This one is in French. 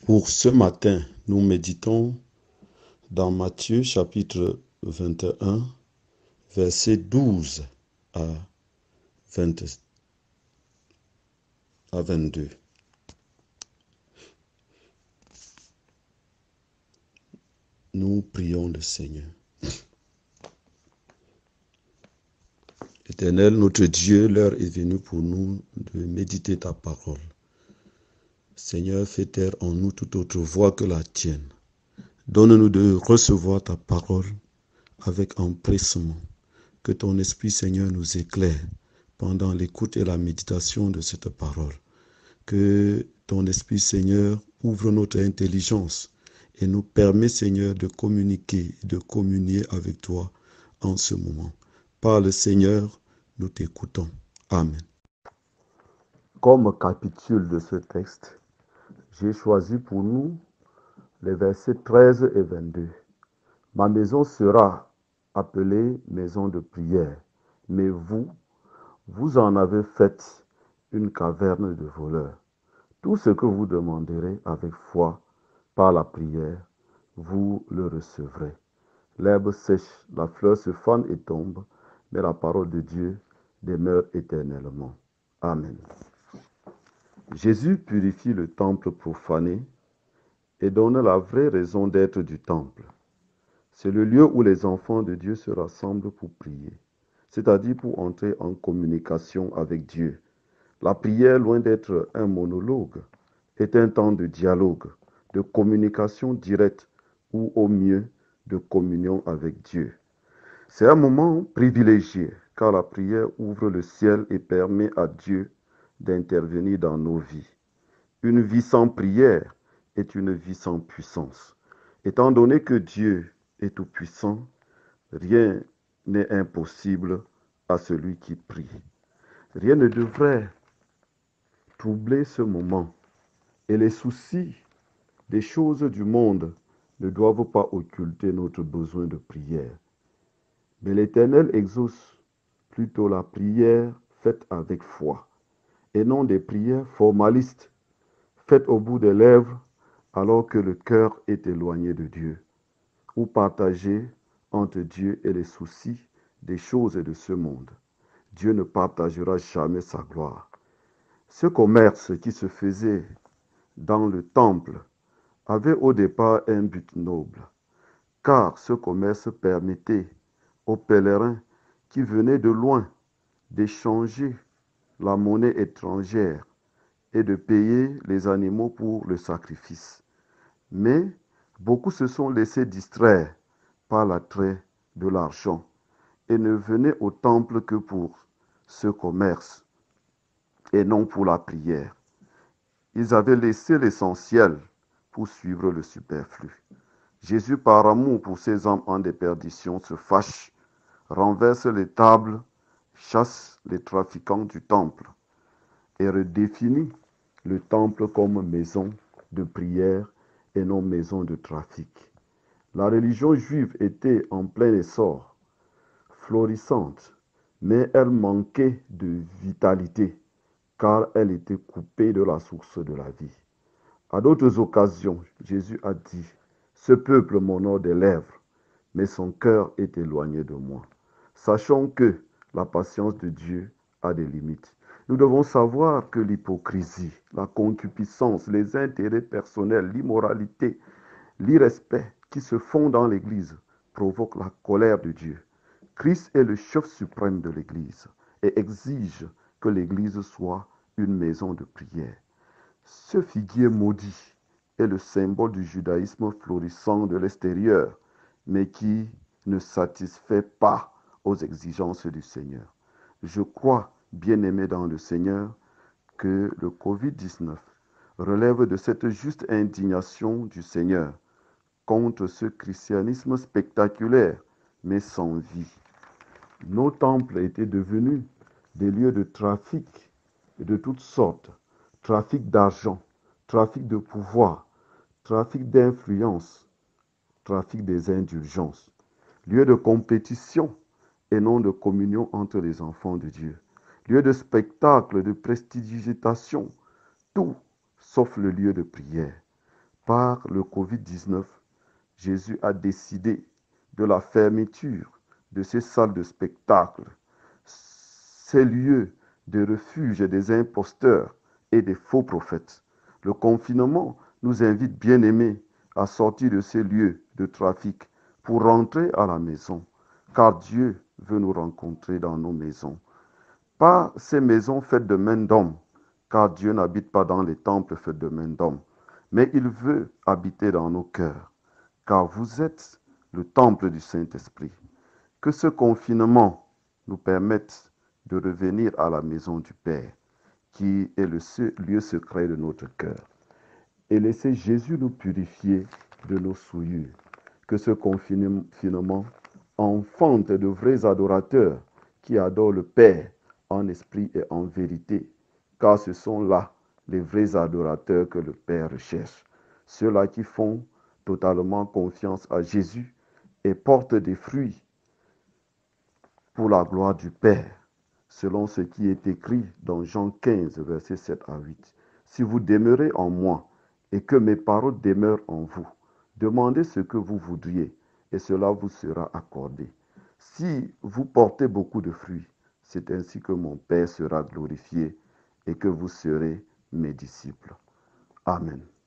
Pour ce matin, nous méditons dans Matthieu chapitre 21, versets 12 à 22. Nous prions le Seigneur. Éternel, notre Dieu, l'heure est venue pour nous de méditer ta parole. Seigneur, fais taire en nous toute autre voix que la tienne. Donne-nous de recevoir ta parole avec empressement. Que ton Esprit, Seigneur, nous éclaire pendant l'écoute et la méditation de cette parole. Que ton Esprit, Seigneur, ouvre notre intelligence et nous permet, Seigneur, de communiquer, de communier avec toi en ce moment. Parle, Seigneur, nous t'écoutons. Amen. Comme capitule de ce texte, j'ai choisi pour nous les versets 13 et 22. Ma maison sera appelée maison de prière, mais vous en avez fait une caverne de voleurs. Tout ce que vous demanderez avec foi par la prière, vous le recevrez. L'herbe sèche, la fleur se fane et tombe, mais la parole de Dieu demeure éternellement. Amen. Jésus purifie le temple profané et donne la vraie raison d'être du temple. C'est le lieu où les enfants de Dieu se rassemblent pour prier, c'est-à-dire pour entrer en communication avec Dieu. La prière, loin d'être un monologue, est un temps de dialogue, de communication directe ou au mieux de communion avec Dieu. C'est un moment privilégié car la prière ouvre le ciel et permet à Dieu d'intervenir dans nos vies. Une vie sans prière est une vie sans puissance. Étant donné que Dieu est tout-puissant, rien n'est impossible à celui qui prie. Rien ne devrait troubler ce moment et les soucis des choses du monde ne doivent pas occulter notre besoin de prière. Mais l'Éternel exauce plutôt la prière faite avec foi et non des prières formalistes faites au bout des lèvres alors que le cœur est éloigné de Dieu ou partagé entre Dieu et les soucis des choses de ce monde. Dieu ne partagera jamais sa gloire. Ce commerce qui se faisait dans le temple avait au départ un but noble, car ce commerce permettait aux pèlerins qui venaient de loin d'échanger la monnaie étrangère et de payer les animaux pour le sacrifice. Mais beaucoup se sont laissés distraire par l'attrait de l'argent et ne venaient au temple que pour ce commerce et non pour la prière. Ils avaient laissé l'essentiel pour suivre le superflu. Jésus, par amour pour ces hommes en déperdition, se fâche, renverse les tables, chasse les trafiquants du temple et redéfinit le temple comme maison de prière et non maison de trafic. La religion juive était en plein essor, florissante, mais elle manquait de vitalité car elle était coupée de la source de la vie. À d'autres occasions, Jésus a dit, « Ce peuple m'honore des lèvres, mais son cœur est éloigné de moi. » Sachons que la patience de Dieu a des limites. Nous devons savoir que l'hypocrisie, la concupiscence, les intérêts personnels, l'immoralité, l'irrespect qui se font dans l'Église provoquent la colère de Dieu. Christ est le chef suprême de l'Église et exige que l'Église soit une maison de prière. Ce figuier maudit est le symbole du judaïsme florissant de l'extérieur, mais qui ne satisfait pas aux exigences du Seigneur. Je crois, bien-aimé dans le Seigneur, que le Covid-19 relève de cette juste indignation du Seigneur contre ce christianisme spectaculaire, mais sans vie. Nos temples étaient devenus des lieux de trafic de toutes sortes, trafic d'argent, trafic de pouvoir, trafic d'influence, trafic des indulgences, lieu de compétition et non de communion entre les enfants de Dieu, lieu de spectacle, de prestidigitation, tout sauf le lieu de prière. par le Covid-19, Jésus a décidé de la fermeture de ces salles de spectacle, ces lieux de refuge des imposteurs et des faux prophètes. Le confinement nous invite, bien-aimés, à sortir de ces lieux de trafic pour rentrer à la maison, car Dieu veut nous rencontrer dans nos maisons. Pas ces maisons faites de main d'homme, car Dieu n'habite pas dans les temples faits de main d'homme, mais il veut habiter dans nos cœurs, car vous êtes le temple du Saint-Esprit. Que ce confinement nous permette de revenir à la maison du Père, qui est le lieu secret de notre cœur, et laisser Jésus nous purifier de nos souillures. Que ce confinement enfante de vrais adorateurs qui adorent le Père en esprit et en vérité, car ce sont là les vrais adorateurs que le Père recherche, ceux-là qui font totalement confiance à Jésus et portent des fruits pour la gloire du Père, selon ce qui est écrit dans Jean 15, versets 7 à 8. Si vous demeurez en moi et que mes paroles demeurent en vous, demandez ce que vous voudriez et cela vous sera accordé. Si vous portez beaucoup de fruits, c'est ainsi que mon Père sera glorifié et que vous serez mes disciples. Amen.